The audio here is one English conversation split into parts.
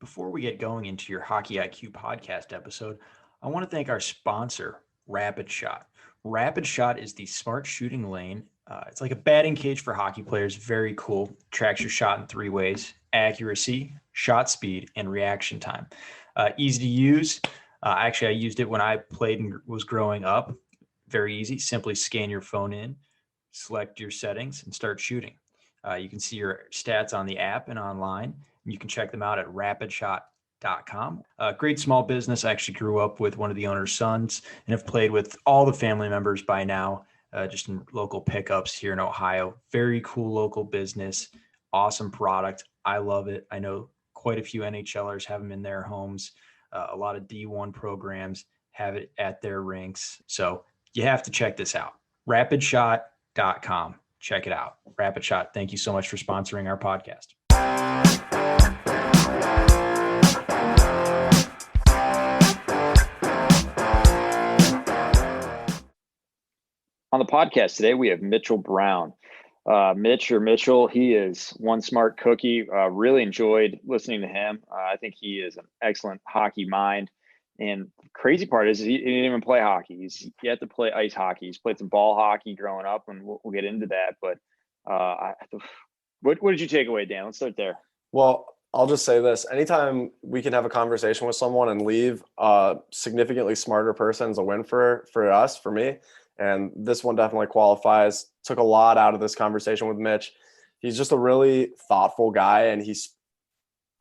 Before we get going into your Hockey IQ podcast episode, I want to thank our sponsor, Rapid Shot. Rapid Shot is the smart shooting lane. It's like a batting cage for hockey players. Very cool. Tracks your shot in three ways: accuracy, shot speed, and reaction time. Easy to use. Actually, I used it when I played and was growing up. Very easy. Simply scan your phone in, select your settings, and start shooting. You can see your stats on the app and online. You can check them out at rapidshot.com. Great small business. I actually grew up with one of the owner's sons and have played with all the family members by now, just in local pickups here in Ohio. Very cool local business. Awesome product. I love it. I know quite a few NHLers have them in their homes. A lot of D1 programs have it at their rinks. So you have to check this out. Rapidshot.com. Check it out. Rapid Shot, thank you so much for sponsoring our podcast. On the podcast today, we have Mitchell Brown. Mitchell, he is one smart cookie. Really enjoyed listening to him. I think he is an excellent hockey mind. And the crazy part is he didn't even play hockey. He had to play ice hockey. He's played some ball hockey growing up, and we'll get into that. But what did you take away, Dan? Let's start there. Well, I'll just say this. Anytime we can have a conversation with someone and leave a significantly smarter person is a win for us, for me. And this one definitely qualifies. Took a lot out of this conversation with Mitch. He's just a really thoughtful guy, and he's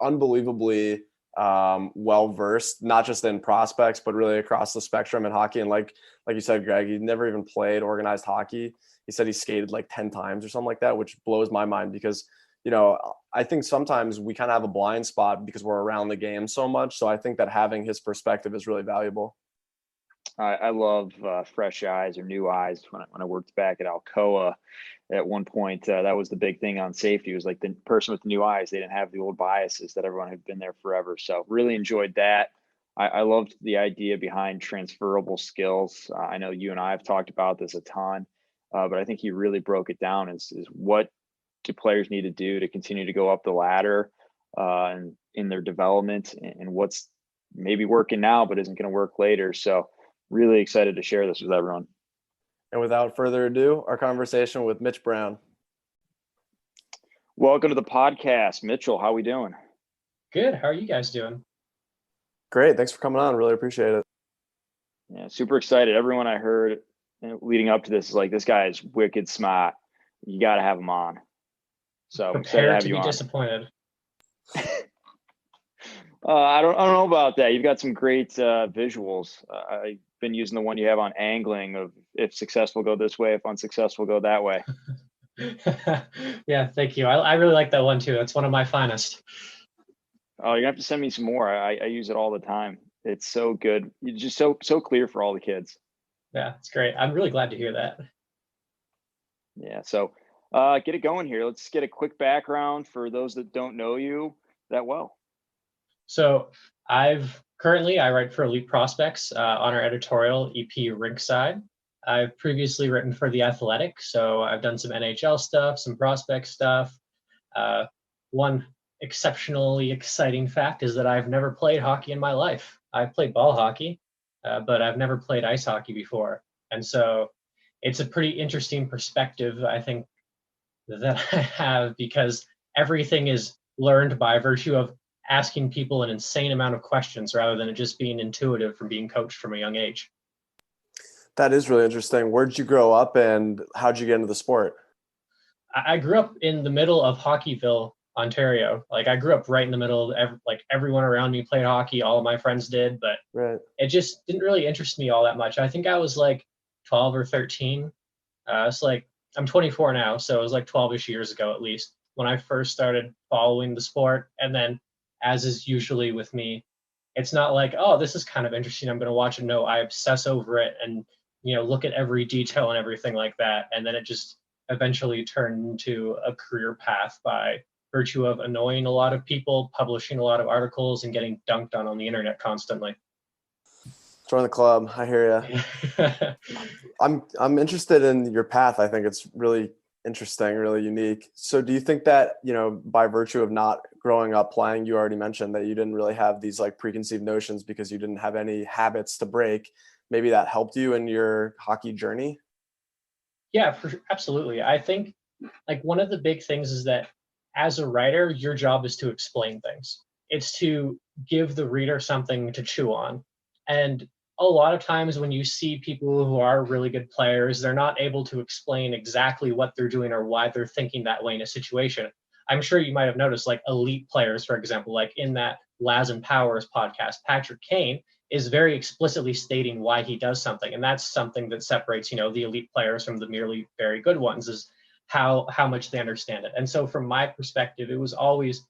unbelievably well-versed, not just in prospects, but really across the spectrum in hockey. And like you said, Greg, he never even played organized hockey. He said he skated like 10 times or something like that, which blows my mind because, I think sometimes we kind of have a blind spot because we're around the game so much. So I think that having his perspective is really valuable. I love fresh eyes or new eyes. When I worked back at Alcoa at one point, that was the big thing on safety. It was like the person with the new eyes. They didn't have the old biases that everyone had been there forever. So really enjoyed that. I loved the idea behind transferable skills. I know you and I have talked about this a ton, but I think he really broke it down is what do players need to do to continue to go up the ladder and in their development, and what's maybe working now but isn't going to work later. So really excited to share this with everyone. And without further ado, our conversation with Mitch Brown. Welcome to the podcast, Mitchell. How we doing? Good. How are you guys doing? Great. Thanks for coming on. Really appreciate it. Yeah, super excited. Everyone I heard leading up to this is like, this guy is wicked smart. You got to have him on. So prepare to be disappointed. I don't know about that. You've got some great visuals. I've been using the one you have on angling of if successful, go this way, if unsuccessful, go that way. Yeah, thank you. I really like that one too. That's one of my finest. Oh, you're gonna have to send me some more. I use it all the time. It's so good. It's just so clear for all the kids. Yeah, it's great. I'm really glad to hear that. Yeah, so get it going here. Let's get a quick background for those that don't know you that well. So I write for Elite Prospects on our editorial, EP Rinkside. I've previously written for The Athletic, so I've done some NHL stuff, some prospect stuff. One exceptionally exciting fact is that I've never played hockey in my life. I've played ball hockey, but I've never played ice hockey before. And so it's a pretty interesting perspective, I think, that I have, because everything is learned by virtue of asking people an insane amount of questions rather than it just being intuitive from being coached from a young age. That is really interesting. Where'd you grow up and how'd you get into the sport? I grew up in the middle of Hockeyville, Ontario. Like, I grew up right in the middle of everyone around me played hockey. All of my friends did, but It just didn't really interest me all that much. I think I was like 12 or 13. It's like, I'm 24 now, so it was like 12-ish years ago at least when I first started following the sport. And then, as is usually with me, it's not like, oh, this is kind of interesting, I'm going to watch it. No, I obsess over it and, look at every detail and everything like that. And then it just eventually turned into a career path by virtue of annoying a lot of people, publishing a lot of articles, and getting dunked on the internet constantly. Join the club. I hear you. I'm interested in your path. I think it's really Interesting, really unique. So do you think that, by virtue of not growing up playing, you already mentioned that you didn't really have these like preconceived notions because you didn't have any habits to break. Maybe that helped you in your hockey journey? Yeah, absolutely. I think like one of the big things is that as a writer, your job is to explain things. It's to give the reader something to chew on. And a lot of times when you see people who are really good players, they're not able to explain exactly what they're doing or why they're thinking that way in a situation. I'm sure you might have noticed like elite players, for example, like in that Laz and Powers podcast, Patrick Kane is very explicitly stating why he does something. And that's something that separates, the elite players from the merely very good ones is how much they understand it. And so from my perspective, it was always,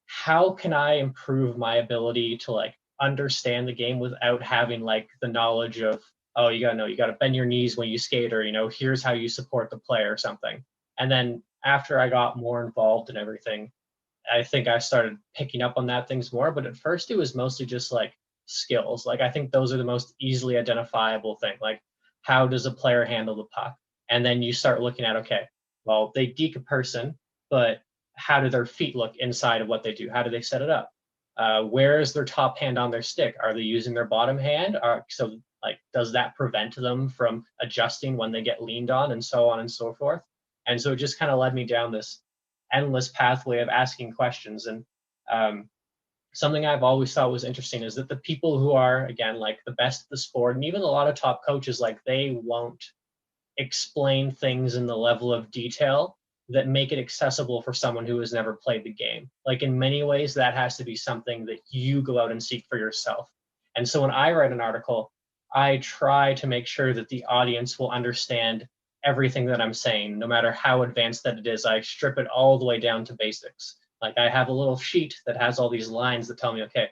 how can I improve my ability to like understand the game without having like the knowledge of, oh, you gotta bend your knees when you skate, or here's how you support the play or something. And then after I got more involved in everything, I think I started picking up on that things more. But at first it was mostly just like skills. Like I think those are the most easily identifiable thing. Like how does a player handle the puck? And then you start looking at, okay, well, they deke a person, but how do their feet look inside of what they do? How do they set it up? Where is their top hand on their stick? Are they using their bottom hand? So like, does that prevent them from adjusting when they get leaned on, and so on and so forth? And so it just kind of led me down this endless pathway of asking questions. And something I've always thought was interesting is that the people who are, again, like the best at the sport, and even a lot of top coaches, like they won't explain things in the level of detail that make it accessible for someone who has never played the game. Like in many ways, that has to be something that you go out and seek for yourself. And so when I write an article, I try to make sure that the audience will understand everything that I'm saying, no matter how advanced that it is. I strip it all the way down to basics. Like I have a little sheet that has all these lines that tell me, okay,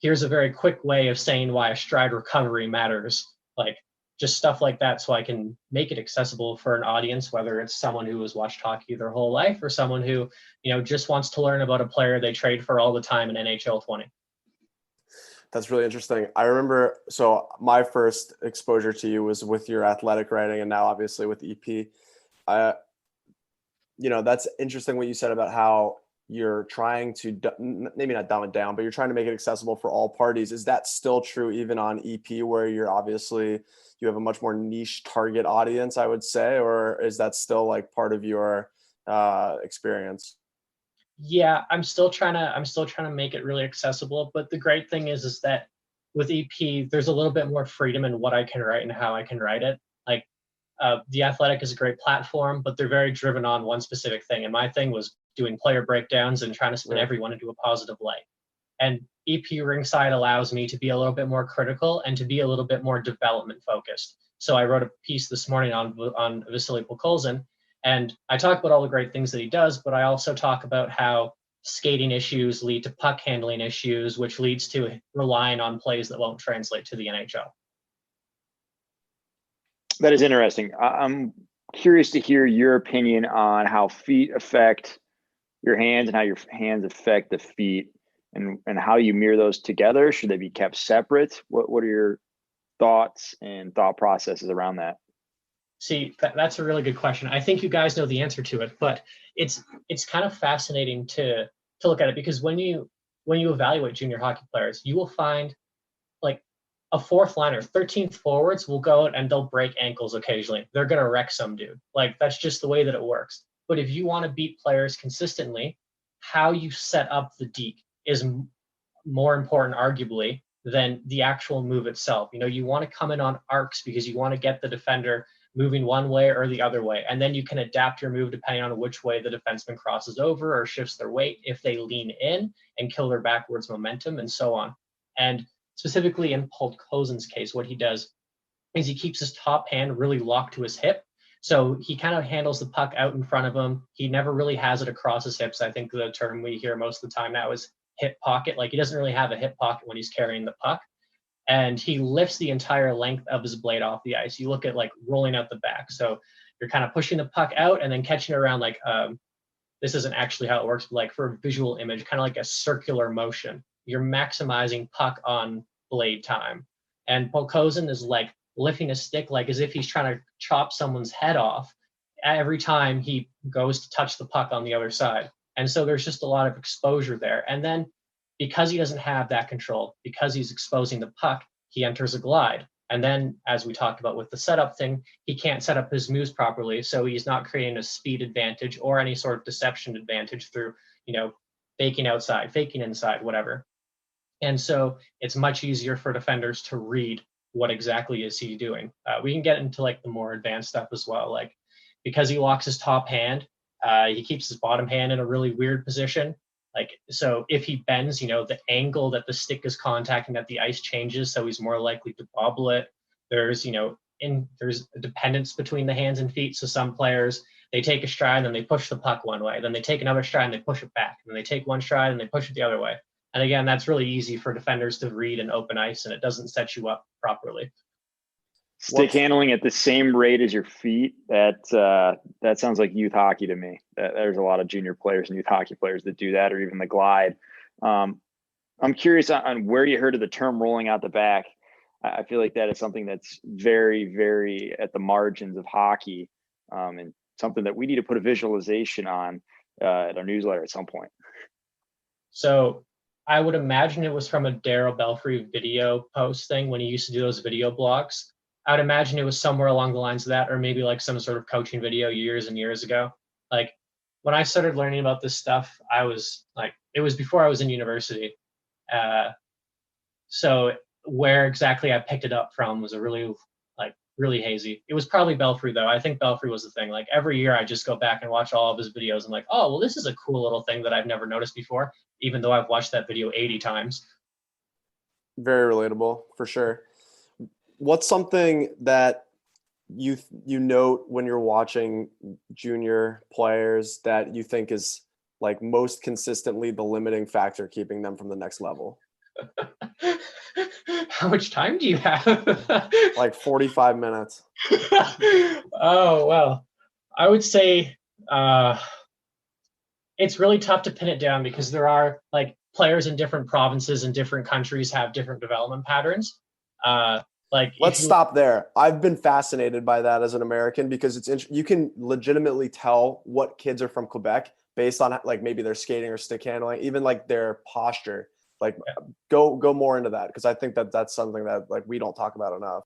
here's a very quick way of saying why a stride recovery matters. Like just stuff like that, so I can make it accessible for an audience, whether it's someone who has watched hockey their whole life or someone who, just wants to learn about a player they trade for all the time in NHL 20. That's really interesting. I remember, so my first exposure to you was with your athletic writing, and now obviously with EP. That's interesting what you said about how you're trying to maybe not dumb it down, but you're trying to make it accessible for all parties. Is that still true even on EP, where you have a much more niche target audience, I would say, or is that still like part of your experience? Yeah, I'm still trying to make it really accessible. But the great thing is that with EP, there's a little bit more freedom in what I can write and how I can write it. Like The Athletic is a great platform, but they're very driven on one specific thing. And my thing was doing player breakdowns and trying to spin everyone into a positive light. And EP Rinkside allows me to be a little bit more critical and to be a little bit more development focused. So I wrote a piece this morning on Vasily Pokolzin, and I talk about all the great things that he does, but I also talk about how skating issues lead to puck handling issues, which leads to relying on plays that won't translate to the NHL. That is interesting. I'm curious to hear your opinion on how feet affect your hands and how your hands affect the feet, and how you mirror those together. Should they be kept separate? What are your thoughts and thought processes around that? See, that's a really good question. I think you guys know the answer to it, but it's kind of fascinating to look at it, because when you evaluate junior hockey players, you will find like a fourth liner, 13th forwards will go out and they'll break ankles occasionally. They're going to wreck some dude. Like that's just the way that it works. But if you want to beat players consistently, how you set up the deke is more important, arguably, than the actual move itself. You want to come in on arcs because you want to get the defender moving one way or the other way. And then you can adapt your move depending on which way the defenseman crosses over or shifts their weight, if they lean in and kill their backwards momentum, and so on. And specifically in Pokolzin's case, what he does is he keeps his top hand really locked to his hip. So he kind of handles the puck out in front of him. He never really has it across his hips. I think the term we hear most of the time now is hip pocket. Like he doesn't really have a hip pocket when he's carrying the puck. And he lifts the entire length of his blade off the ice. You look at like rolling out the back. So you're kind of pushing the puck out and then catching it around like, this isn't actually how it works, but like for a visual image, kind of like a circular motion. You're maximizing puck on blade time. And Pokolzin is like lifting a stick like as if he's trying to chop someone's head off. every time he goes to touch the puck on the other side. And so there's just a lot of exposure there. And then because he doesn't have that control, because he's exposing the puck, he enters a glide. And then, as we talked about with the setup thing, he can't set up his moves properly. So he's not creating a speed advantage or any sort of deception advantage through, faking outside, faking inside, whatever. And so it's much easier for defenders to read what exactly is he doing. We can get into like the more advanced stuff as well. Like because he locks his top hand, he keeps his bottom hand in a really weird position. Like, so if he bends, the angle that the stick is contacting that the ice changes, so he's more likely to bobble it. There's, there's a dependence between the hands and feet. So some players, they take a stride and then they push the puck one way. Then they take another stride and they push it back. And then they take one stride and they push it the other way. And again, that's really easy for defenders to read in open ice, and it doesn't set you up properly. Stick handling at the same rate as your feet. That sounds like youth hockey to me. There's a lot of junior players and youth hockey players that do that, or even the glide. I'm curious on where you heard of the term rolling out the back. I feel like that is something that's very, very at the margins of hockey, and something that we need to put a visualization on at our newsletter at some point. So I would imagine it was from a Daryl Belfry video post thing when he used to do those video blogs. I would imagine it was somewhere along the lines of that, or maybe like some sort of coaching video years and years ago. Like when I started learning about this stuff, I was like, it was before I was in university. So where exactly I picked it up from was a really hazy. It was probably Belfry though. I think Belfry was the thing. Like every year I just go back and watch all of his videos. I'm like, oh, well, this is a cool little thing that I've never noticed before, even though I've watched that video 80 times. Very relatable for sure. What's something that you note when you're watching junior players that you think is like most consistently the limiting factor keeping them from the next level? How much time do you have? Like 45 minutes. Oh, well, I would say it's really tough to pin it down because there are like players in different provinces and different countries have different development patterns. Let's stop there. I've been fascinated by that as an American because you can legitimately tell what kids are from Quebec based on like maybe their skating or stick handling, even like their posture. Like go more into that because I think that's something that like we don't talk about enough.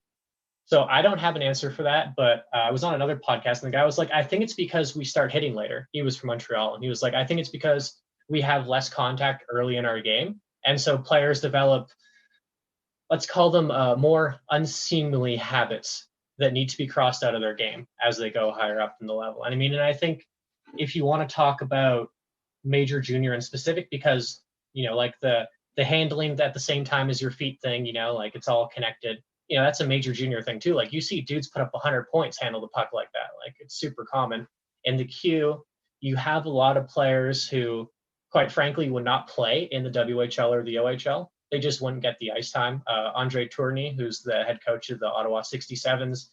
So I don't have an answer for that, but I was on another podcast and the guy was like, I think it's because we start hitting later. He was from Montreal and he was like, I think it's because we have less contact early in our game. And so players develop, let's call them more unseemly habits that need to be crossed out of their game as they go higher up in the level. And I mean, and I think if you want to talk about major, junior, and specific, because, like the handling at the same time as your feet thing, like it's all connected, that's a major junior thing too. Like you see dudes put up 100 points, handle the puck like that. Like it's super common. In the queue, you have a lot of players who, quite frankly, would not play in the WHL or the OHL. They just wouldn't get the ice time. Andre Tourny, who's the head coach of the Ottawa 67s,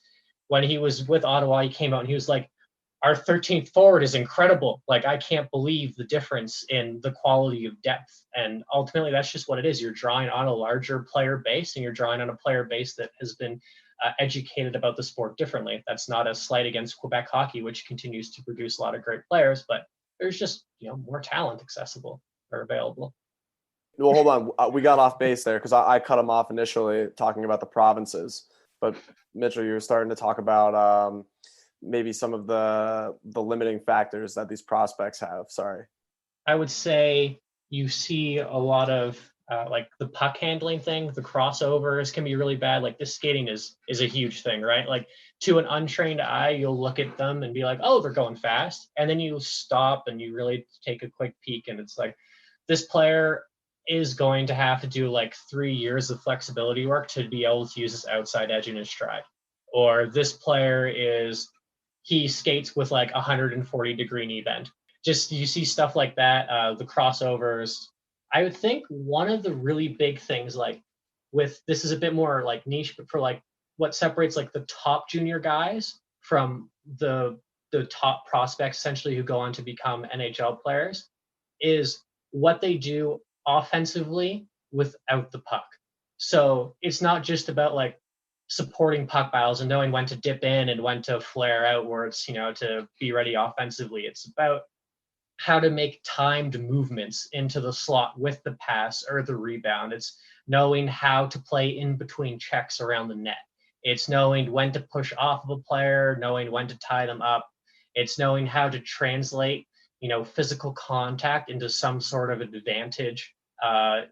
when he was with Ottawa, he came out and he was like, our 13th forward is incredible. Like, I can't believe the difference in the quality of depth. And ultimately, that's just what it is. You're drawing on a larger player base, and you're drawing on a player base that has been educated about the sport differently. That's not a slight against Quebec hockey, which continues to produce a lot of great players, but there's just, more talent accessible or available. Well, hold on. We got off base there because I cut him off initially talking about the provinces. But Mitchell, you were starting to talk about maybe some of the limiting factors that these prospects have. Sorry. I would say you see a lot of like the puck handling thing, the crossovers can be really bad. Like this skating is a huge thing, right? Like to an untrained eye, you'll look at them and be like, oh, they're going fast. And then you stop and you really take a quick peek and it's like, this player is going to have to do like 3 years of flexibility work to be able to use his outside edge in his stride. Or this player he skates with like 140-degree knee bend. Just you see stuff like that, the crossovers. I would think one of the really big things, like with this is a bit more like niche, but for like what separates like the top junior guys from the top prospects essentially who go on to become NHL players is what they do offensively without the puck. So it's not just about like supporting puck battles and knowing when to dip in and when to flare outwards, to be ready offensively. It's about how to make timed movements into the slot with the pass or the rebound. It's knowing how to play in between checks around the net. It's knowing when to push off of a player, knowing when to tie them up. It's knowing how to translate, physical contact into some sort of advantage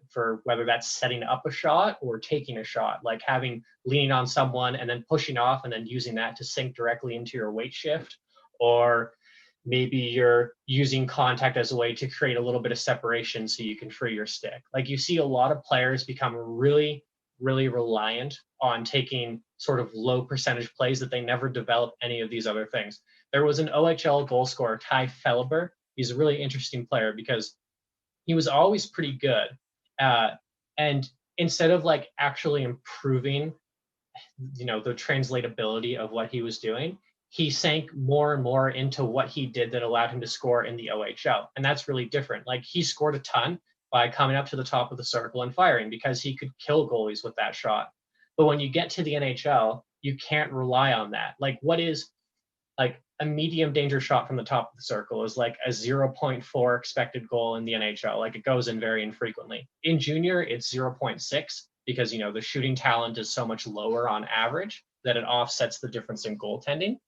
for whether that's setting up a shot or taking a shot, like leaning on someone and then pushing off and then using that to sink directly into your weight shift, or maybe you're using contact as a way to create a little bit of separation so you can free your stick. Like, you see a lot of players become really, really reliant on taking sort of low percentage plays that they never develop any of these other things. There was an OHL goal scorer, Ty Felber. He's a really interesting player because he was always pretty good. And instead of like actually improving, the translatability of what he was doing, he sank more and more into what he did that allowed him to score in the OHL. And that's really different. Like, he scored a ton by coming up to the top of the circle and firing because he could kill goalies with that shot. But when you get to the NHL, you can't rely on that. Like, what is like a medium danger shot from the top of the circle is like a 0.4 expected goal in the NHL. Like, it goes in very infrequently. In junior, it's 0.6 because, the shooting talent is so much lower on average that it offsets the difference in goaltending.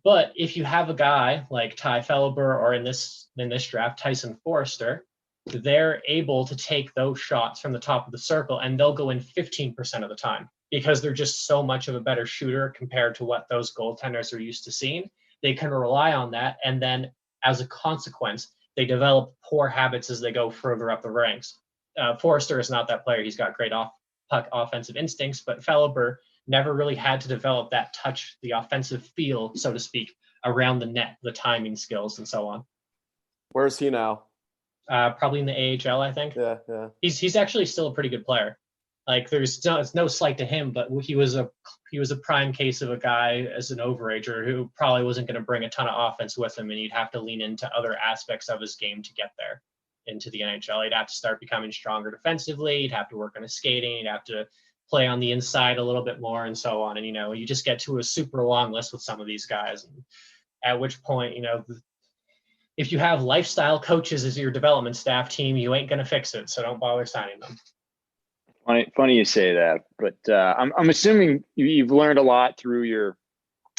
But if you have a guy like Ty Felber or in this draft, Tyson Forrester, they're able to take those shots from the top of the circle and they'll go in 15% of the time because they're just so much of a better shooter compared to what those goaltenders are used to seeing. They can rely on that. And then as a consequence, they develop poor habits as they go further up the ranks. Forrester is not that player. He's got great puck offensive instincts, but Felber never really had to develop that touch, the offensive feel, so to speak, around the net, the timing skills and so on. Where's he now? Probably in the AHL, I think. Yeah. He's actually still a pretty good player. Like, it's no slight to him, but he was a prime case of a guy as an overager who probably wasn't going to bring a ton of offense with him, and he'd have to lean into other aspects of his game to get there into the NHL. He'd have to start becoming stronger defensively. He'd have to work on his skating. He'd have to play on the inside a little bit more and so on. And, you just get to a super long list with some of these guys. And at which point, if you have lifestyle coaches as your development staff team, you ain't going to fix it. So don't bother signing them. Funny you say that, but I'm assuming you've learned a lot through your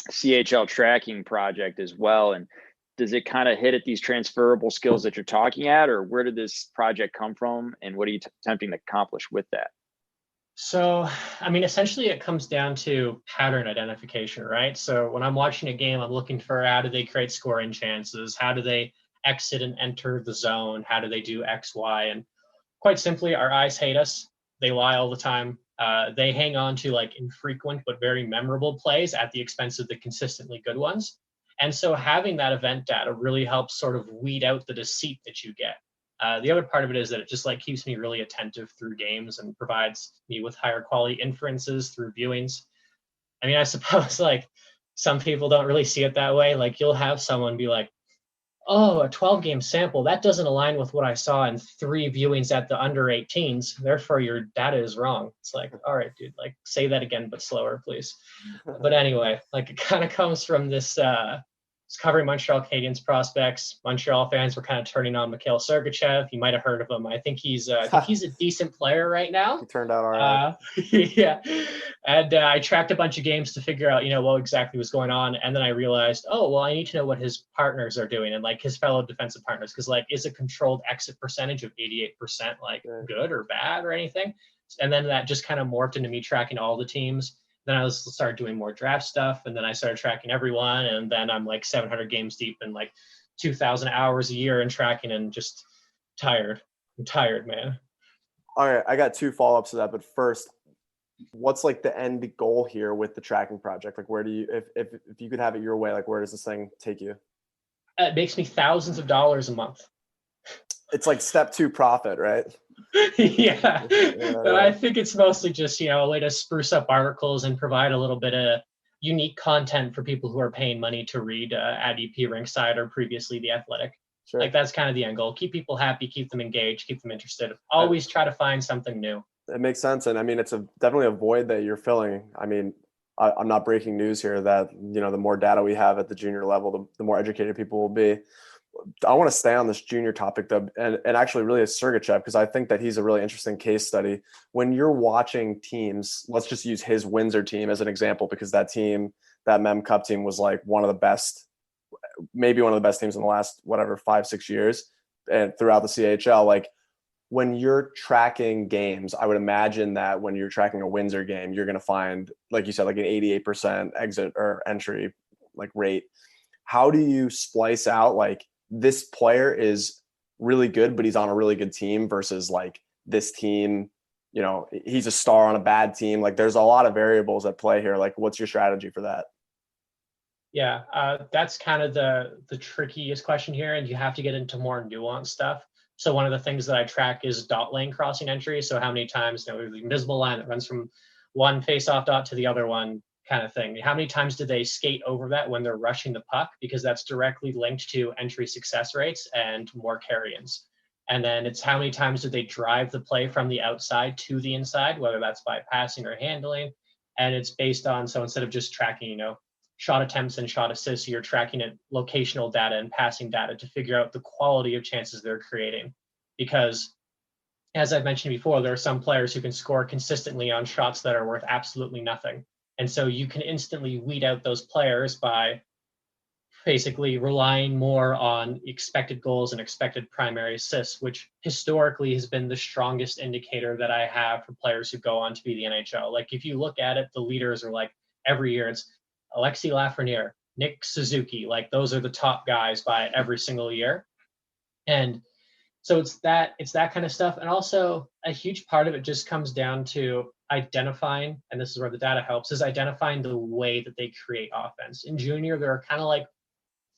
CHL tracking project as well. And does it kind of hit at these transferable skills that you're talking at, or where did this project come from and what are you attempting to accomplish with that? So, essentially it comes down to pattern identification, right? So when I'm watching a game, I'm looking for how do they create scoring chances? How do they exit and enter the zone? How do they do X, Y? And quite simply, our eyes hate us. They lie all the time. They hang on to like infrequent but very memorable plays at the expense of the consistently good ones. And so having that event data really helps sort of weed out the deceit that you get. The other part of it is that it just like keeps me really attentive through games and provides me with higher quality inferences through viewings. I suppose like some people don't really see it that way. Like, you'll have someone be like, oh, a 12-game sample, that doesn't align with what I saw in 3 viewings at the under 18s. Therefore, your data is wrong. It's like, all right, dude, like say that again, but slower, please. But anyway, like it kind of comes from this, it's covering Montreal Canadiens prospects. Montreal fans were kind of turning on Mikhail Sergachev. You might have heard of him. I think he's a decent player right now. He turned out all right. Yeah. And I tracked a bunch of games to figure out, what exactly was going on. And then I realized, oh, well, I need to know what his partners are doing and like his fellow defensive partners. Because like, is a controlled exit percentage of 88% like good or bad or anything? And then that just kind of morphed into me tracking all the teams. Then I started doing more draft stuff, and then I started tracking everyone, and then I'm like 700 games deep and like 2,000 hours a year in tracking and just tired. I'm tired, man. All right, I got 2 follow-ups to that, but first, what's like the end goal here with the tracking project? Like, where do you, if you could have it your way, like where does this thing take you? It makes me thousands of dollars a month. It's like step 2 profit, right? Yeah. I think it's mostly just, a way to spruce up articles and provide a little bit of unique content for people who are paying money to read at EP Rinkside or previously The Athletic. Sure. Like, that's kind of the end goal. Keep people happy, keep them engaged, keep them interested. Always try to find something new. It makes sense. And I mean, it's definitely a void that you're filling. I mean, I'm not breaking news here that, the more data we have at the junior level, the more educated people will be. I want to stay on this junior topic though, and actually really a Sergachev, because I think that he's a really interesting case study. When you're watching teams, let's just use his Windsor team as an example, because that team, that Mem Cup team, was like one of the best, maybe one of the best teams in the last, 5-6 years, and throughout the CHL. Like, when you're tracking games, I would imagine that when you're tracking a Windsor game, you're going to find, like you said, like an 88% exit or entry like rate. How do you splice out like this player is really good, but he's on a really good team versus like this team, he's a star on a bad team? Like, there's a lot of variables at play here. Like, what's your strategy for that? Yeah, that's kind of the trickiest question here, and you have to get into more nuanced stuff. So one of the things that I track is dot lane crossing entry. So how many times, there's the invisible line that runs from one face-off dot to the other one, kind of thing. How many times do they skate over that when they're rushing the puck? Because that's directly linked to entry success rates and more carry-ins. And then it's how many times do they drive the play from the outside to the inside, whether that's by passing or handling. And it's based on, so instead of just tracking, shot attempts and shot assists, you're tracking it locational data and passing data to figure out the quality of chances they're creating. Because as I've mentioned before, there are some players who can score consistently on shots that are worth absolutely nothing. And so you can instantly weed out those players by basically relying more on expected goals and expected primary assists, which historically has been the strongest indicator that I have for players who go on to be the NHL. Like, if you look at it, the leaders are like every year it's Alexi Lafreniere, Nick Suzuki. Like, those are the top guys by every single year. And so it's that kind of stuff. And also a huge part of it just comes down to identifying, and this is where the data helps, is identifying the way that they create offense. In junior, there are kind of like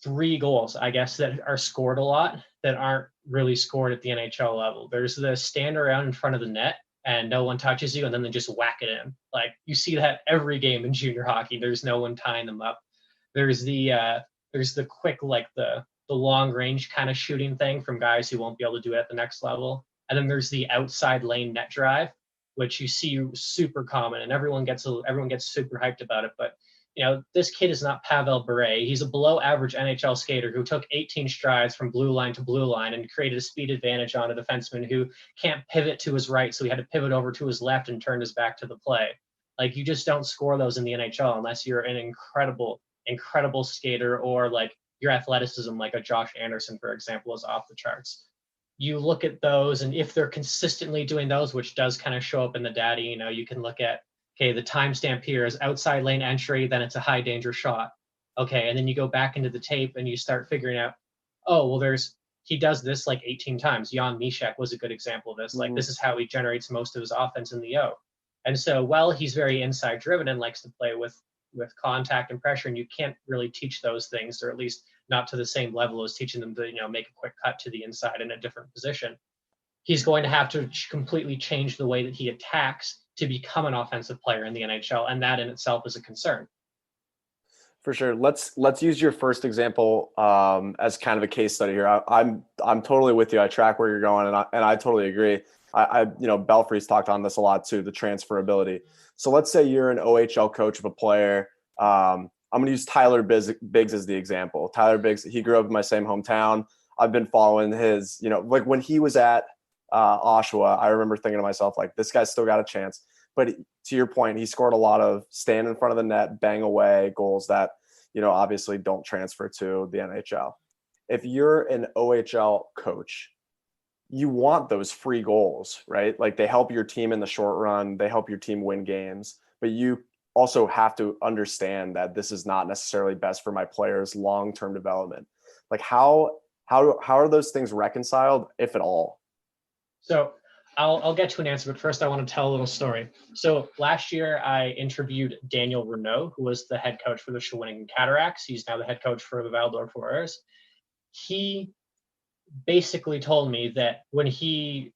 3 goals, I guess, that are scored a lot that aren't really scored at the NHL level. There's the stand around in front of the net and no one touches you, and then they just whack it in. Like, you see that every game in junior hockey. There's no one tying them up. There's the quick, like the long range kind of shooting thing from guys who won't be able to do it at the next level. And then there's the outside lane net drive, which you see super common, and everyone gets super hyped about it. But this kid is not Pavel Bure. He's a below average NHL skater who took 18 strides from blue line to blue line and created a speed advantage on a defenseman who can't pivot to his right, so he had to pivot over to his left and turn his back to the play. Like, you just don't score those in the NHL unless you're an incredible skater, or like your athleticism, like a Josh Anderson, for example, is off the charts. You look at those, and if they're consistently doing those, which does kind of show up in the data, you can look at, okay, the timestamp here is outside lane entry, then it's a high danger shot. Okay, and then you go back into the tape and you start figuring out, oh, well, he does this like 18 times. Jan Mishek was a good example of this. Like, this is how he generates most of his offense in the O. And so, while he's very inside driven and likes to play with contact and pressure, and you can't really teach those things, or at least not to the same level as teaching them to, make a quick cut to the inside in a different position. He's going to have to completely change the way that he attacks to become an offensive player in the NHL, and that in itself is a concern. For sure. Let's use your first example as kind of a case study here. I'm totally with you. I track where you're going, and I totally agree. Belfry's talked on this a lot too, the transferability. So let's say you're an OHL coach of a player. I'm going to use Tyler Biggs as the example. Tyler Biggs, he grew up in my same hometown. I've been following his, like when he was at Oshawa, I remember thinking to myself, like, this guy's still got a chance. But to your point, he scored a lot of stand in front of the net, bang away goals that, obviously don't transfer to the NHL. If you're an OHL coach, you want those free goals, right? Like, they help your team in the short run. They help your team win games. But you also have to understand that this is not necessarily best for my players' long-term development. Like, how are those things reconciled, if at all? So I'll get to an answer, but first I want to tell a little story. So last year I interviewed Daniel Renault, who was the head coach for the Shawinigan Cataracts. He's now the head coach for the Waldorf Warriors. He basically told me that when he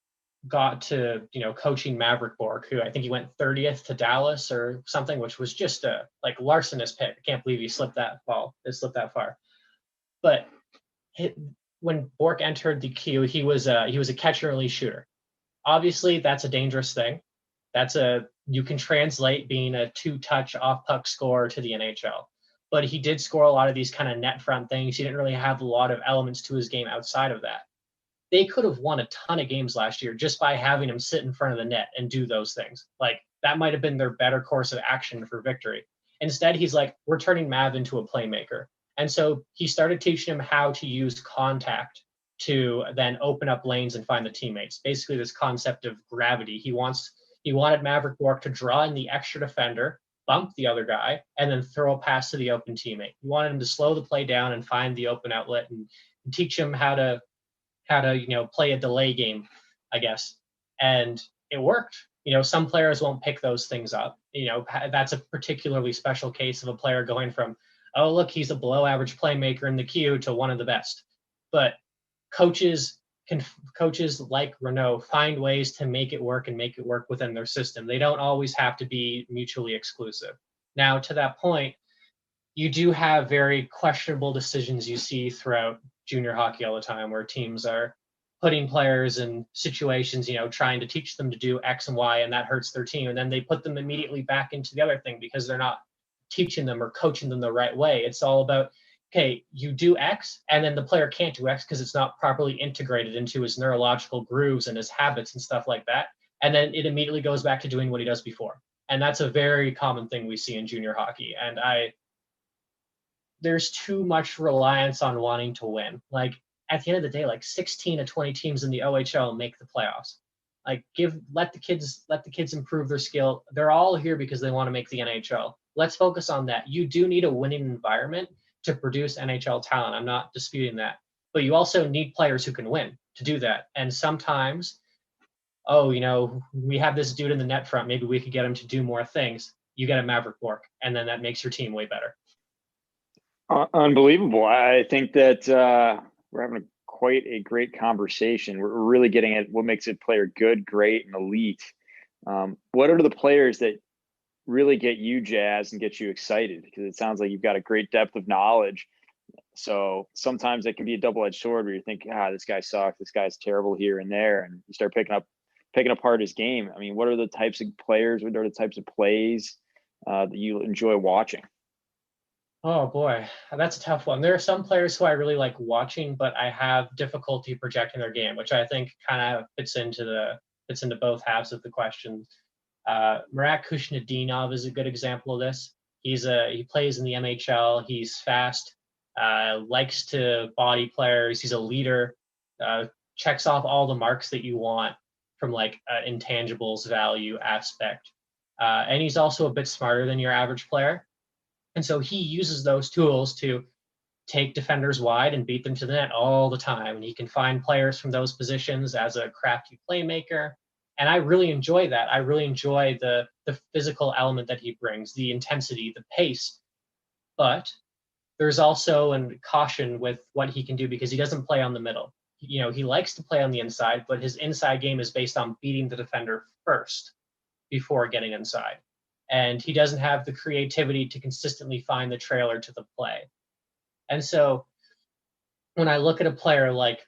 got to, coaching Maverick Bork, who I think he went 30th to Dallas or something, which was just a like larcenous pick. I can't believe he slipped that far. But when Bork entered the queue, he was a catch and release shooter. Obviously, that's a dangerous thing. You can translate being a 2-touch off puck scorer to the NHL. But he did score a lot of these kind of net front things. He didn't really have a lot of elements to his game outside of that. They could have won a ton of games last year just by having him sit in front of the net and do those things. Like, that might have been their better course of action for victory. Instead, he's like, we're turning Mav into a playmaker. And so he started teaching him how to use contact to then open up lanes and find the teammates. Basically, this concept of gravity. He wanted Maverick Bourque to draw in the extra defender, bump the other guy, and then throw a pass to the open teammate. He wanted him to slow the play down and find the open outlet and teach him how to play a delay game, I guess. And it worked. Some players won't pick those things up. That's a particularly special case of a player going from, oh, look, he's a below average playmaker in the queue to one of the best. But coaches like Renault find ways to make it work and make it work within their system. They don't always have to be mutually exclusive. Now, to that point, you do have very questionable decisions you see throughout junior hockey all the time, where teams are putting players in situations, trying to teach them to do X and Y, and that hurts their team. And then they put them immediately back into the other thing because they're not teaching them or coaching them the right way. It's all about, okay, you do X, and then the player can't do X because it's not properly integrated into his neurological grooves and his habits and stuff like that. And then it immediately goes back to doing what he does before. And that's a very common thing we see in junior hockey. And there's too much reliance on wanting to win. Like, at the end of the day, like 16 to 20 teams in the OHL make the playoffs. Like, let the kids improve their skill. They're all here because they want to make the NHL. Let's focus on that. You do need a winning environment to produce NHL talent. I'm not disputing that. But you also need players who can win to do that. And sometimes, we have this dude in the net front. Maybe we could get him to do more things. You get a Maverick Bourque, and then that makes your team way better. Unbelievable. I think that we're having quite a great conversation. We're really getting at what makes a player good, great, and elite. What are the players that really get you jazzed and get you excited? Because it sounds like you've got a great depth of knowledge. So sometimes it can be a double-edged sword where you think, this guy sucks, this guy's terrible here and there, and you start picking apart his game. I mean, what are the types of players, what are the types of plays that you enjoy watching? Oh boy, that's a tough one. There are some players who I really like watching, but I have difficulty projecting their game, which I think kind of fits into both halves of the question. Marat Kushnedinov is a good example of this. He plays in the MHL. He's fast, likes to body players. He's a leader, checks off all the marks that you want from like intangibles value aspect. And he's also a bit smarter than your average player. And so he uses those tools to take defenders wide and beat them to the net all the time. And he can find players from those positions as a crafty playmaker. And I really enjoy that. I really enjoy the physical element that he brings, the intensity, the pace. But there's also a caution with what he can do because he doesn't play on the middle. He likes to play on the inside, but his inside game is based on beating the defender first before getting inside. And he doesn't have the creativity to consistently find the trailer to the play. And so when I look at a player like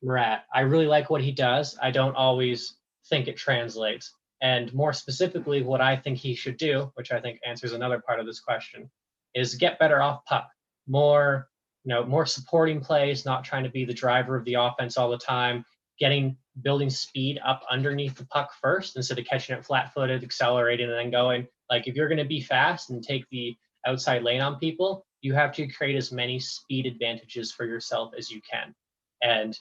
Marat, I really like what he does. I don't always think it translates. And more specifically, what I think he should do, which I think answers another part of this question, is get better off puck. More supporting plays, not trying to be the driver of the offense all the time, building speed up underneath the puck first instead of catching it flat-footed, accelerating, and then going. Like, if you're going to be fast and take the outside lane on people, you have to create as many speed advantages for yourself as you can. And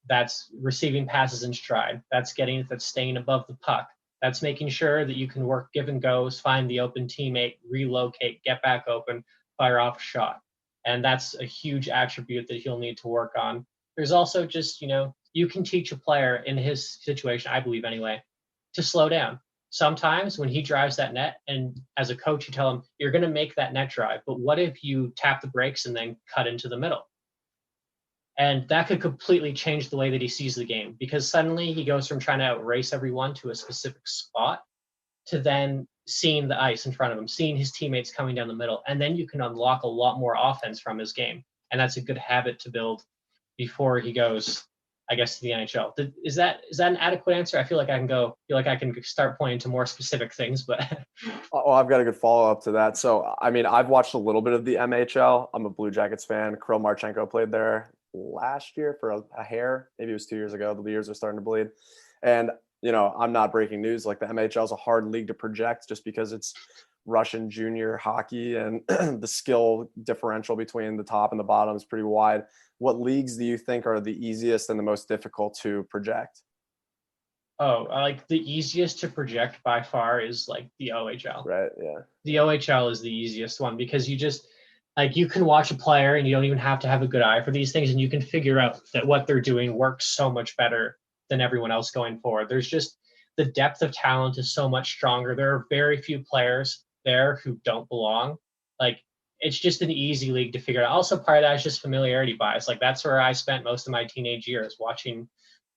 that's receiving passes in stride. That's staying above the puck. That's making sure that you can work give and goes, find the open teammate, relocate, get back open, fire off a shot. And that's a huge attribute that he'll need to work on. There's also just, you can teach a player in his situation, I believe anyway, to slow down. Sometimes when he drives that net, and as a coach, you tell him, you're going to make that net drive, but what if you tap the brakes and then cut into the middle? And that could completely change the way that he sees the game, because suddenly he goes from trying to outrace everyone to a specific spot to then seeing the ice in front of him, seeing his teammates coming down the middle. And then you can unlock a lot more offense from his game. And that's a good habit to build before he goes, I guess, to the NHL. Is that an adequate answer? I feel like I can start pointing to more specific things, but Oh, I've got a good follow-up to that. So, I mean, I've watched a little bit of the MHL. I'm a Blue Jackets fan. Kirill Marchenko played there last year for a hair. Maybe it was 2 years ago. The years are starting to bleed. And, I'm not breaking news. Like, the MHL is a hard league to project just because it's Russian junior hockey and the skill differential between the top and the bottom is pretty wide. What leagues do you think are the easiest and the most difficult to project? Oh, like the easiest to project by far is like the OHL. Right. Yeah. The OHL is the easiest one because you just like you can watch a player and you don't even have to have a good eye for these things, and you can figure out that what they're doing works so much better than everyone else going forward. There's just the depth of talent is so much stronger. There are very few players there who don't belong. Like it's just an easy league to figure out. Also, part of that is just familiarity bias. Like that's where I spent most of my teenage years watching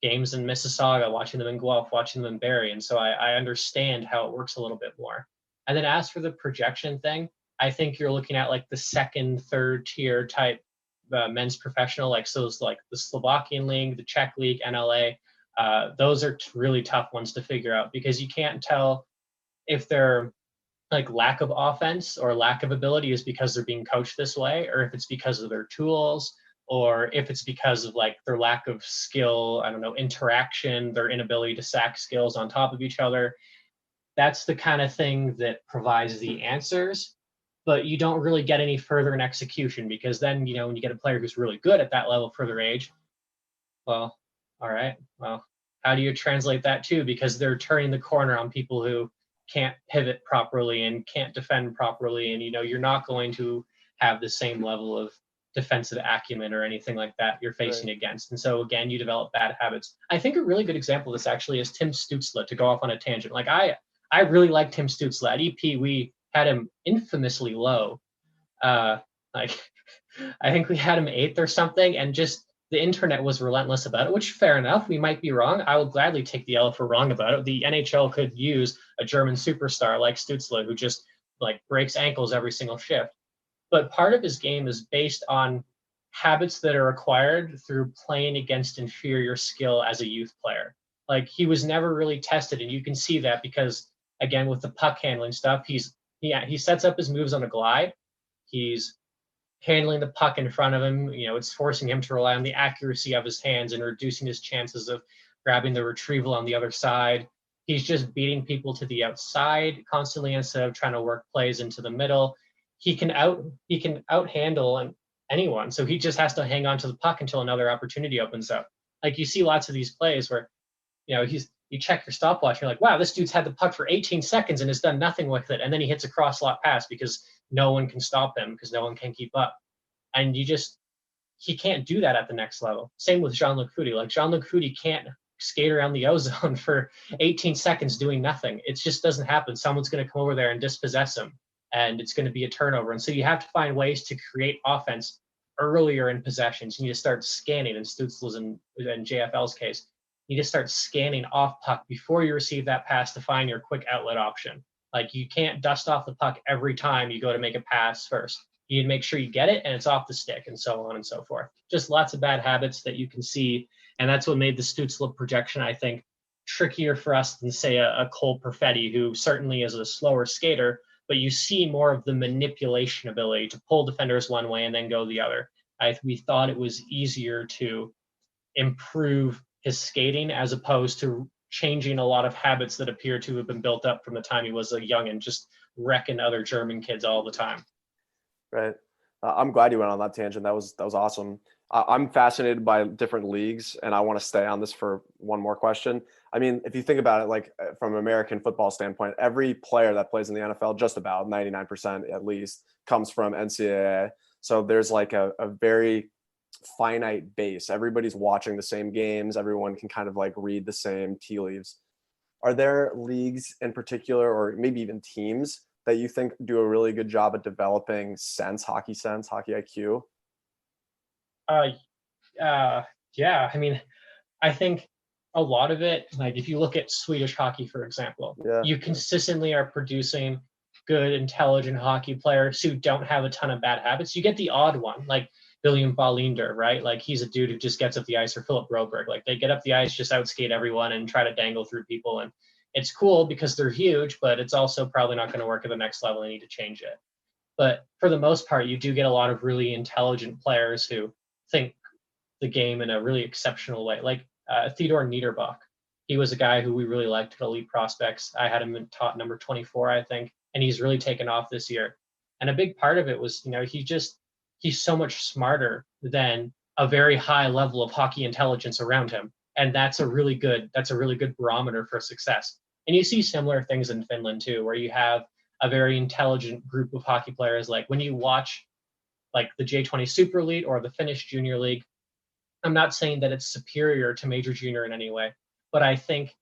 games in Mississauga, watching them in Guelph, watching them in Barrie. And so I understand how it works a little bit more. And then as for the projection thing, I think you're looking at like the second, third tier type men's professional, like so it's like the Slovakian league, the Czech league, NLA. Those are really tough ones to figure out because you can't tell if they're like lack of offense or lack of ability is because they're being coached this way, or if it's because of their tools, or if it's because of like their lack of skill, I don't know, interaction, their inability to stack skills on top of each other. That's the kind of thing that provides the answers, but you don't really get any further in execution because then, when you get a player who's really good at that level for their age, well, all right, well, how do you translate that too? Because they're turning the corner on people who can't pivot properly and can't defend properly. And, you're not going to have the same level of defensive acumen or anything like that you're facing against. And so again, you develop bad habits. I think a really good example of this actually is Tim Stützle, to go off on a tangent. Like I really like Tim Stützle. At EP, we had him infamously low. Like I think we had him 8th or something, and just the internet was relentless about it, which fair enough. We might be wrong. I will gladly take the L if we're wrong about it. The NHL could use a German superstar like Stützle who just like breaks ankles every single shift. But part of his game is based on habits that are acquired through playing against inferior skill as a youth player. Like he was never really tested, and you can see that because again with the puck handling stuff, he sets up his moves on a glide. He's handling the puck in front of him. It's forcing him to rely on the accuracy of his hands and reducing his chances of grabbing the retrieval on the other side. He's just beating people to the outside constantly instead of trying to work plays into the middle. He can out handle anyone. So he just has to hang on to the puck until another opportunity opens up. Like you see lots of these plays where, you check your stopwatch, you're like, wow, this dude's had the puck for 18 seconds and has done nothing with it. And then he hits a cross slot pass because no one can stop him because no one can keep up. And he can't do that at the next level. Same with Jean-Luc Foudy. Like Jean-Luc Foudy can't skate around the ozone for 18 seconds doing nothing. It just doesn't happen. Someone's going to come over there and dispossess him, and it's going to be a turnover. And so you have to find ways to create offense earlier in possessions. You need to start scanning, in Stützle's and JFL's case. You just start scanning off puck before you receive that pass to find your quick outlet option. Like you can't dust off the puck every time you go to make a pass first. You need to make sure you get it and it's off the stick, and so on and so forth. Just lots of bad habits that you can see. And that's what made the Stützle projection, I think, trickier for us than, say, a Cole Perfetti, who certainly is a slower skater, but you see more of the manipulation ability to pull defenders one way and then go the other. We thought it was easier to improve his skating as opposed to changing a lot of habits that appear to have been built up from the time he was a young and just wrecking other German kids all the time. Right. I'm glad you went on that tangent. That was awesome. I'm fascinated by different leagues, and I want to stay on this for one more question. I mean, if you think about it, like from an American football standpoint, every player that plays in the NFL, just about 99% at least, comes from NCAA. So there's like a very finite base. Everybody's watching the same games. Everyone can kind of like read the same tea leaves. Are there leagues in particular, or maybe even teams, that you think do a really good job at developing hockey IQ? Yeah. I mean, I think a lot of it, like if you look at Swedish hockey, for example, you consistently are producing good, intelligent hockey players who don't have a ton of bad habits. You get the odd one. Like William Ballinder, right? Like he's a dude who just gets up the ice, or Philip Broberg. Like they get up the ice, just outskate everyone and try to dangle through people. And it's cool because they're huge, but it's also probably not going to work at the next level. They need to change it. But for the most part, you do get a lot of really intelligent players who think the game in a really exceptional way. Like Theodor Niederbach. He was a guy who we really liked at Elite Prospects. I had him in top number 24, I think, and he's really taken off this year. And a big part of it was, he's so much smarter than a very high level of hockey intelligence around him. And that's a really good barometer for success. And you see similar things in Finland too, where you have a very intelligent group of hockey players. Like when you watch like the J20 Super Elite or the Finnish Junior League, I'm not saying that it's superior to Major Junior in any way, but I think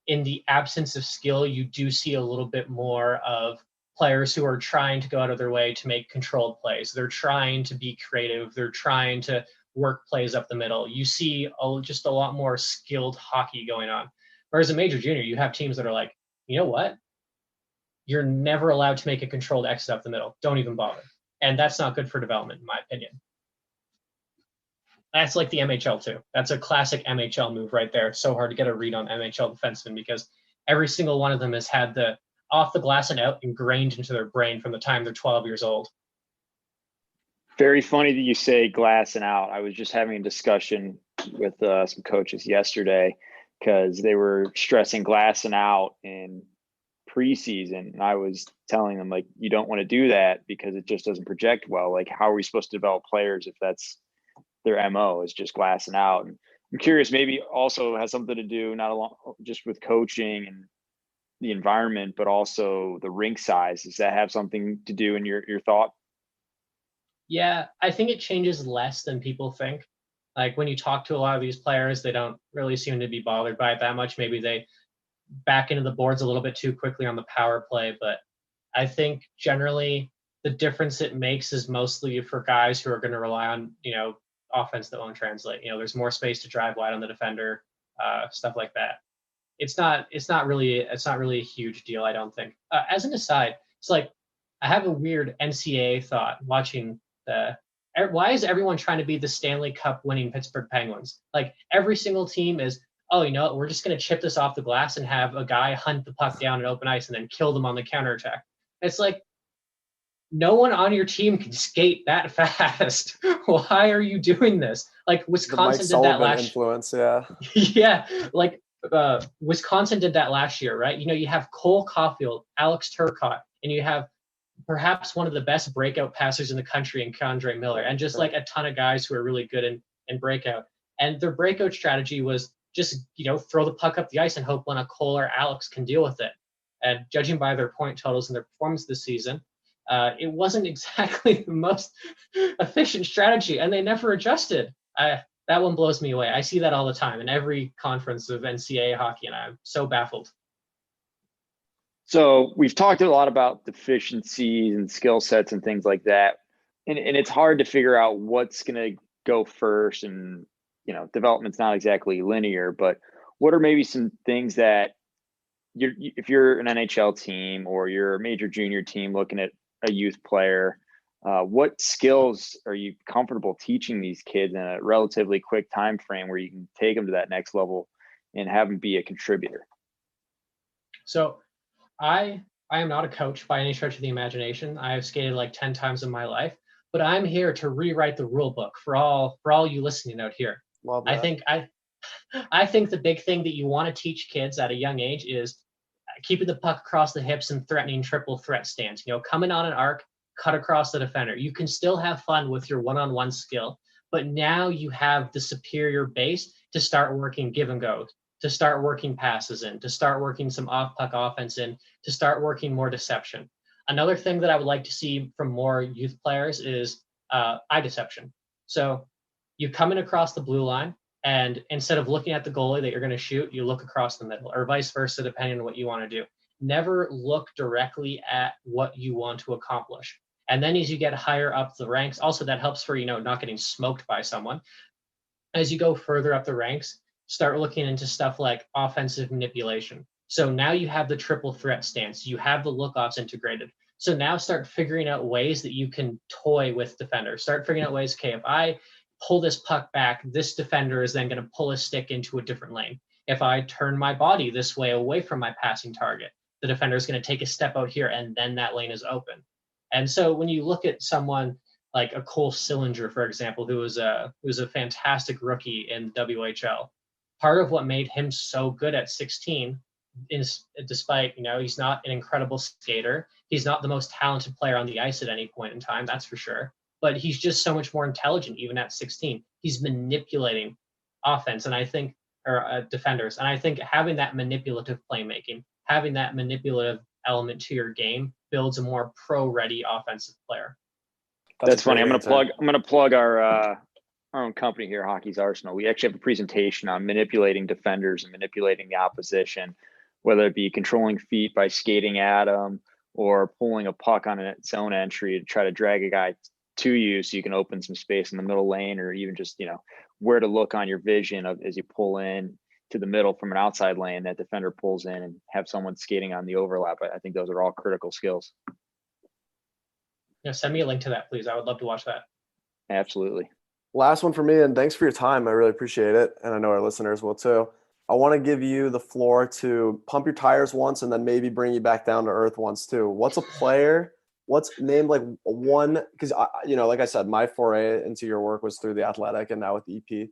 in the absence of skill, you do see a little bit more of players who are trying to go out of their way to make controlled plays. They're trying to be creative. They're trying to work plays up the middle. You see just a lot more skilled hockey going on. Whereas in Major Junior, you have teams that are like, you know what? You're never allowed to make a controlled exit up the middle. Don't even bother. And that's not good for development, in my opinion. That's like the MHL too. That's a classic MHL move right there. It's so hard to get a read on MHL defensemen because every single one of them has had the off the glass and out ingrained into their brain from the time they're 12 years old. Very funny that you say glass and out. I was just having a discussion with some coaches yesterday because they were stressing glass and out in preseason. And I was telling them, like, you don't want to do that because it just doesn't project well. Like, how are we supposed to develop players if that's their MO is just glassing out? And I'm curious, maybe also has something to do just with coaching and the environment, but also the rink size. Does that have something to do in your thought? Yeah, I think it changes less than people think. Like when you talk to a lot of these players, they don't really seem to be bothered by it that much. Maybe they back into the boards a little bit too quickly on the power play. But I think generally the difference it makes is mostly for guys who are going to rely on, offense that won't translate. There's more space to drive wide on the defender, stuff like that. It's not really a huge deal, I don't think. As an aside, it's like I have a weird NCAA thought watching why is everyone trying to be the Stanley Cup winning Pittsburgh Penguins? Like every single team is, we're just going to chip this off the glass and have a guy hunt the puck down at open ice and then kill them on the counterattack. It's like, no one on your team can skate that fast. Why are you doing this? Like Wisconsin did that last influence, yeah. Yeah, like Wisconsin did that last year, right? You have Cole Caulfield, Alex Turcotte, and you have perhaps one of the best breakout passers in the country in K'Andre Miller, and just like a ton of guys who are really good in breakout. And their breakout strategy was just, throw the puck up the ice and hope one of Cole or Alex can deal with it. And judging by their point totals and their performance this season, it wasn't exactly the most efficient strategy, and they never adjusted. That one blows me away. I see that all the time in every conference of NCAA hockey, and I'm so baffled. So we've talked a lot about deficiencies and skill sets and things like that. And it's hard to figure out what's going to go first. And, development's not exactly linear, but what are maybe some things that if you're an NHL team or you're a major junior team looking at a youth player, what skills are you comfortable teaching these kids in a relatively quick time frame where you can take them to that next level and have them be a contributor? So I am not a coach by any stretch of the imagination. I have skated like 10 times in my life, but I'm here to rewrite the rule book for all you listening out here. Love that. I think the big thing that you want to teach kids at a young age is keeping the puck across the hips and threatening triple threat stance. Coming on an arc, cut across the defender. You can still have fun with your one-on-one skill, but now you have the superior base to start working give and go, to start working passes in, to start working some off-puck offense in, to start working more deception. Another thing that I would like to see from more youth players is eye deception. So you come in across the blue line, and instead of looking at the goalie that you're going to shoot, you look across the middle, or vice versa, depending on what you want to do. Never look directly at what you want to accomplish. And then as you get higher up the ranks, also that helps for, not getting smoked by someone. As you go further up the ranks, start looking into stuff like offensive manipulation. So now you have the triple threat stance. You have the look-offs integrated. So now start figuring out ways that you can toy with defenders. Start figuring out ways, okay, if I pull this puck back, this defender is then going to pull a stick into a different lane. If I turn my body this way away from my passing target, the defender is going to take a step out here, and then that lane is open. And so when you look at someone like a Cole Sillinger, for example, who was a fantastic rookie in WHL, part of what made him so good at 16 is, despite, he's not an incredible skater, he's not the most talented player on the ice at any point in time, that's for sure, but he's just so much more intelligent even at 16. He's manipulating offense, and I think, or defenders, and I think having that manipulative playmaking, having that manipulative element to your game builds a more pro-ready offensive player. That's funny. I'm gonna plug our own company here, Hockey's Arsenal. We actually have a presentation on manipulating defenders and manipulating the opposition, whether it be controlling feet by skating at them or pulling a puck on its own entry to try to drag a guy to you so you can open some space in the middle lane, or even just, where to look on your vision as you pull in to the middle from an outside lane, that defender pulls in and have someone skating on the overlap. I think those are all critical skills. Yeah, send me a link to that, please. I would love to watch that. Absolutely. Last one for me, and thanks for your time. I really appreciate it, and I know our listeners will too. I want to give you the floor to pump your tires once and then maybe bring you back down to earth once too. What's a player? What's named like one? Because like I said, my foray into your work was through The Athletic and now with the EP.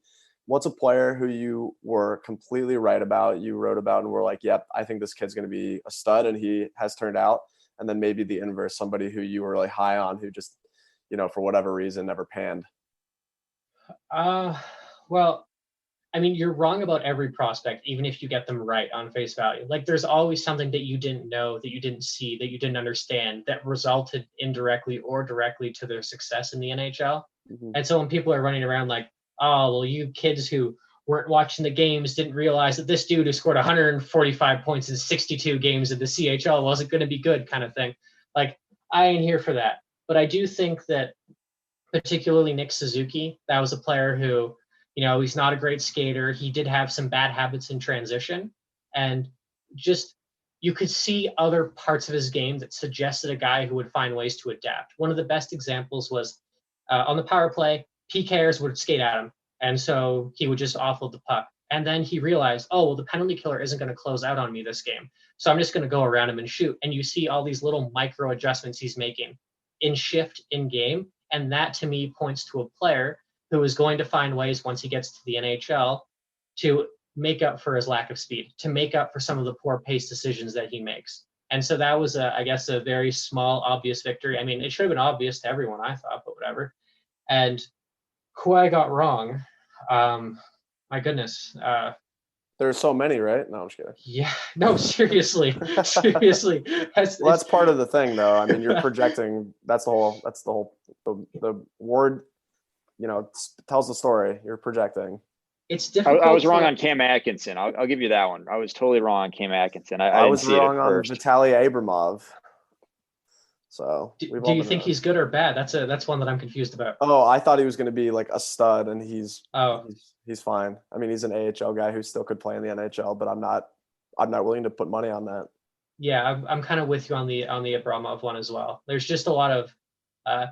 What's a player who you were completely right about, you wrote about, and were like, yep, I think this kid's going to be a stud, and he has turned out? And then maybe the inverse, somebody who you were really high on who just, for whatever reason, never panned. Well, I mean, you're wrong about every prospect, even if you get them right on face value. Like, there's always something that you didn't know, that you didn't see, that you didn't understand, that resulted indirectly or directly to their success in the NHL. Mm-hmm. And so when people are running around like, oh, well, you kids who weren't watching the games didn't realize that this dude who scored 145 points in 62 games in the CHL wasn't going to be good, kind of thing. Like, I ain't here for that. But I do think that particularly Nick Suzuki, that was a player who, he's not a great skater. He did have some bad habits in transition, and just you could see other parts of his game that suggested a guy who would find ways to adapt. One of the best examples was on the power play, PKers would skate at him, and so he would just offload the puck. And then he realized, oh, well, the penalty killer isn't going to close out on me this game, so I'm just going to go around him and shoot. And you see all these little micro adjustments he's making in shift in game, and that to me points to a player who is going to find ways once he gets to the NHL to make up for his lack of speed, to make up for some of the poor pace decisions that he makes. And so that was, I guess, a very small, obvious victory. I mean, it should have been obvious to everyone, I thought, but whatever. And who I got wrong, my goodness. There's so many, right? No, I'm just kidding. Yeah, no, seriously. Seriously. That's part of the thing, though. I mean, you're projecting. That's the word, tells the story. You're projecting. It's difficult. I was wrong on Cam Atkinson. I'll give you that one. I was totally wrong on Cam Atkinson. I was wrong on Vitaly Abramov. So do you think he's good or bad? That's one that I'm confused about. Oh, I thought he was going to be like a stud, and he's fine. I mean, he's an AHL guy who still could play in the NHL, but I'm not willing to put money on that. Yeah, I'm kind of with you on the Abramov one as well. There's just a lot of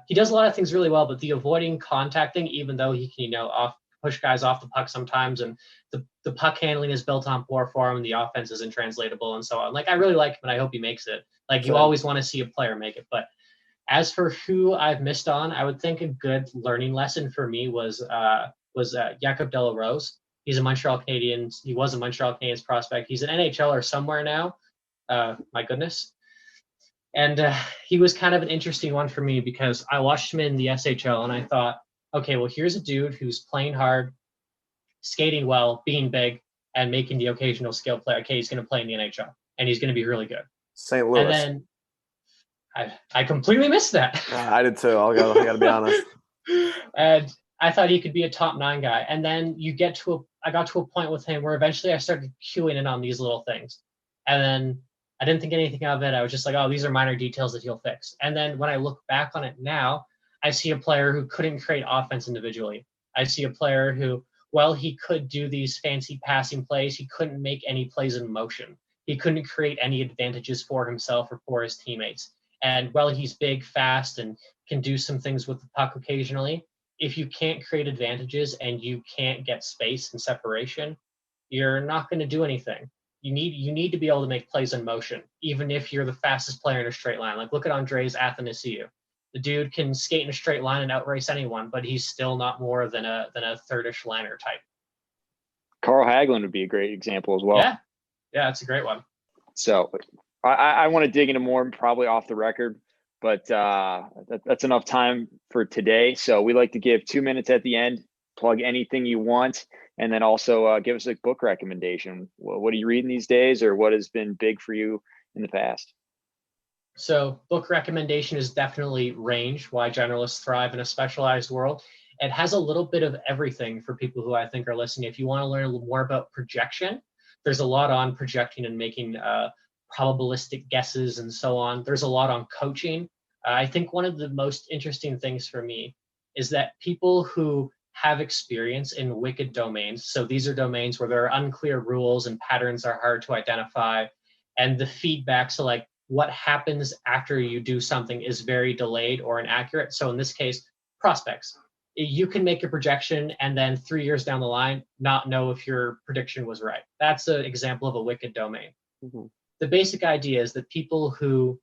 he does a lot of things really well, but the avoiding contact thing, even though he can push guys off the puck sometimes, and the puck handling is built on poor form, and the offense isn't translatable and so on. Like, I really like him, and I hope he makes it. Like, you always want to see a player make it. But as for who I've missed on, I would think a good learning lesson for me was Jacob Delarose. He's a Montreal Canadiens. He was a Montreal Canadiens prospect. He's an NHLer somewhere now. My goodness. And he was kind of an interesting one for me because I watched him in the SHL and I thought, okay, well, here's a dude who's playing hard, skating well, being big, and making the occasional skill play. Okay, he's going to play in the NHL, and he's going to be really good. St. Louis. And then I completely missed that. I did too. I got to be honest. And I thought he could be a top 9 guy. And then I got to a point with him where eventually I started cueing in on these little things. And then I didn't think anything of it. I was just like, oh, these are minor details that he'll fix. And then when I look back on it now, I see a player who couldn't create offense individually. I see a player who, well, he could do these fancy passing plays. He couldn't make any plays in motion. He couldn't create any advantages for himself or for his teammates. And while he's big, fast, and can do some things with the puck occasionally, if you can't create advantages and you can't get space and separation, you're not going to do anything. You need to be able to make plays in motion, even if you're the fastest player in a straight line. Like, look at Andres Athanasiou. The dude can skate in a straight line and outrace anyone, but he's still not more than a thirdish liner type. Carl Hagelin would be a great example as well. Yeah, that's a great one. So I want to dig into more, probably off the record, but that's enough time for today. So we like to give 2 minutes at the end, plug anything you want, and then also give us a book recommendation. What are you reading these days, or what has been big for you in the past? So book recommendation is definitely Range, Why Generalists Thrive in a Specialized World. It has a little bit of everything for people who I think are listening. If you want to learn a little more about projection, there's a lot on projecting and making probabilistic guesses and so on. There's a lot on coaching. I think one of the most interesting things for me is that people who have experience in wicked domains, so these are domains where there are unclear rules and patterns are hard to identify, and the feedback, so like what happens after you do something, is very delayed or inaccurate. So in this case, prospects. You can make a projection and then 3 years down the line not know if your prediction was right. That's an example of a wicked domain. Mm-hmm. The basic idea is that people who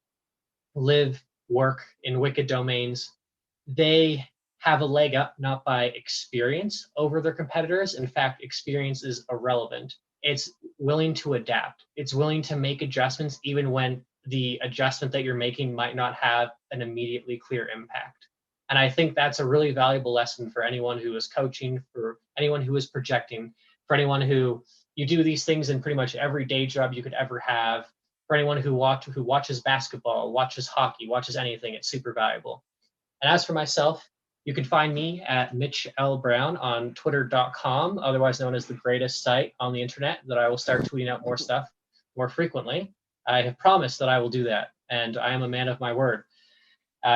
live, work in wicked domains, they have a leg up not by experience over their competitors. In fact, experience is irrelevant. It's willing to adapt. It's willing to make adjustments even when the adjustment that you're making might not have an immediately clear impact. And I think that's a really valuable lesson for anyone who is coaching, for anyone who is projecting, for anyone who you do these things in pretty much every day job you could ever have, for anyone who watches basketball, watches hockey, watches anything. It's super valuable. And as for myself, you can find me at Mitch L. Brown on twitter.com, otherwise known as the greatest site on the internet, that I will start tweeting out more stuff more frequently. I have promised that I will do that, and I am a man of my word.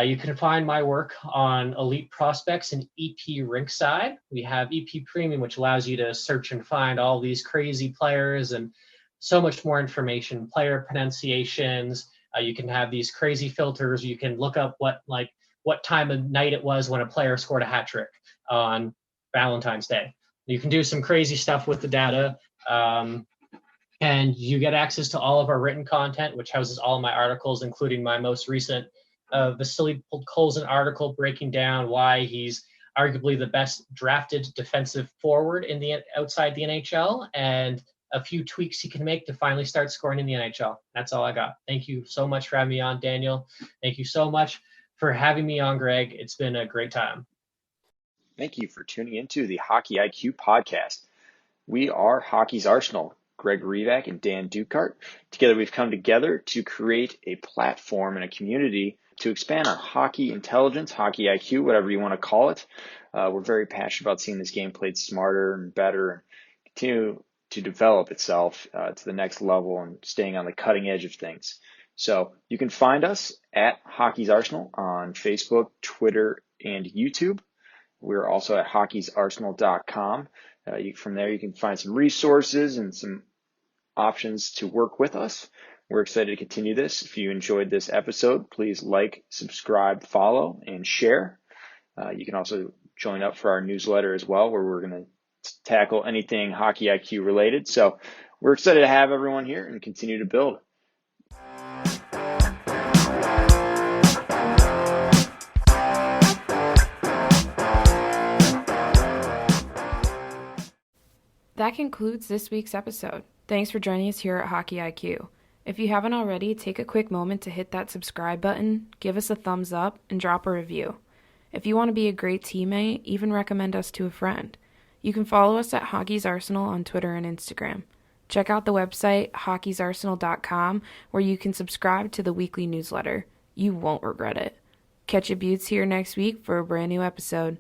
You can find my work on Elite Prospects and EP Rinkside. We have EP Premium, which allows you to search and find all these crazy players and so much more information, player pronunciations. You can have these crazy filters. You can look up what time of night it was when a player scored a hat trick on Valentine's Day. You can do some crazy stuff with the data. And you get access to all of our written content, which houses all of my articles, including my most recent Vasily Colson article breaking down why he's arguably the best drafted defensive forward outside the NHL, and a few tweaks he can make to finally start scoring in the NHL. That's all I got. Thank you so much for having me on, Daniel. Thank you so much for having me on, Greg. It's been a great time. Thank you for tuning into the Hockey IQ podcast. We are Hockey's Arsenal, Greg Revac and Dan Dukart. Together, we've come together to create a platform and a community to expand on hockey intelligence, hockey IQ, whatever you want to call it. We're very passionate about seeing this game played smarter and better, and continue to develop itself to the next level and staying on the cutting edge of things. So you can find us at Hockey's Arsenal on Facebook, Twitter, and YouTube. We're also at hockeysarsenal.com. From there, you can find some resources and some options to work with us. We're excited to continue this. If you enjoyed this episode, please like, subscribe, follow, and share. You can also join up for our newsletter as well, where we're going to tackle anything Hockey IQ related. So we're excited to have everyone here and continue to build. That concludes this week's episode. Thanks for joining us here at Hockey IQ. If you haven't already, take a quick moment to hit that subscribe button, give us a thumbs up, and drop a review. If you want to be a great teammate, even recommend us to a friend. You can follow us at Hockey's Arsenal on Twitter and Instagram. Check out the website, hockeysarsenal.com, where you can subscribe to the weekly newsletter. You won't regret it. Catch your buttes here next week for a brand new episode.